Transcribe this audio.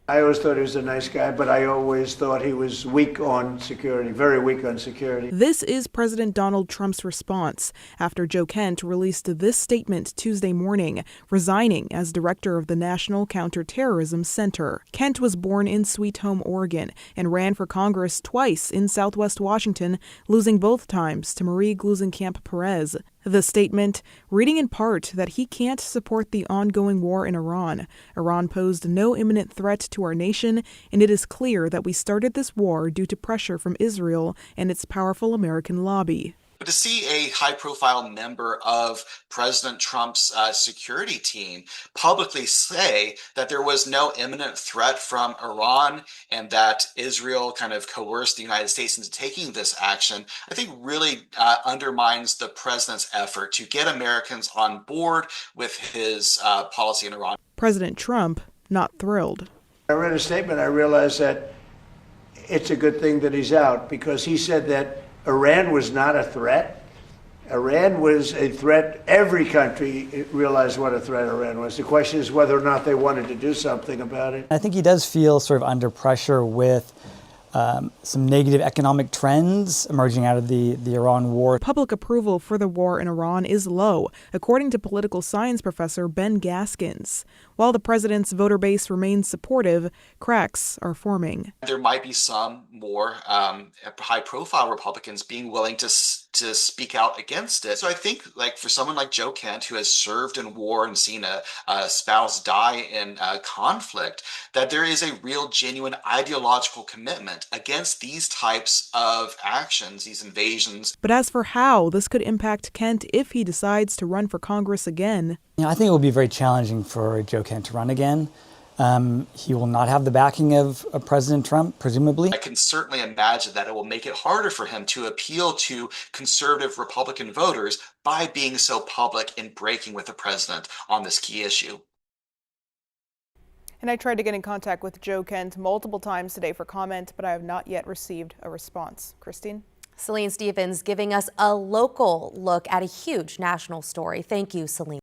I always thought he was a nice guy, but I always thought he was weak on security, very weak on security. This is President Donald Trump's response after Joe Kent released this statement Tuesday morning, resigning as director of the National Counterterrorism Center. Kent was born in Sweet Home, Oregon, and ran for Congress twice in Southwest Washington, losing both times to Marie Gluesenkamp-Perez. The statement, reading in part that he can't support the ongoing war in Iran. Iran posed no imminent threat to our nation, and it is clear that we started this war due to pressure from Israel and its powerful American lobby. But to see a high-profile member of President Trump's security team publicly say that there was no imminent threat from Iran and that Israel kind of coerced the United States into taking this action, I think really undermines the president's effort to get Americans on board with his policy in Iran. President Trump not thrilled. I read a statement, I realized that it's a good thing that he's out, because he said that Iran was not a threat. Iran was a threat. Every country realized what a threat Iran was. The question is whether or not they wanted to do something about it. I think he does feel sort of under pressure with some negative economic trends emerging out of the Iran war. Public approval for the war in Iran is low, according to political science professor Ben Gaskins. While the president's voter base remains supportive, cracks are forming. There might be some more high-profile Republicans being willing to speak out against it. So I think, like, for someone like Joe Kent, who has served in war and seen a spouse die in conflict, that there is a real, genuine ideological commitment against these types of actions, these invasions. But as for how this could impact Kent if he decides to run for Congress again, I think it will be very challenging for Joe Kent to run again. He will not have the backing of President Trump, presumably. I can certainly imagine that it will make it harder for him to appeal to conservative Republican voters by being so public in breaking with the president on this key issue. And I tried to get in contact with Joe Kent multiple times today for comment, but I have not yet received a response. Christine? Celine Stevens giving us a local look at a huge national story. Thank you, Celine.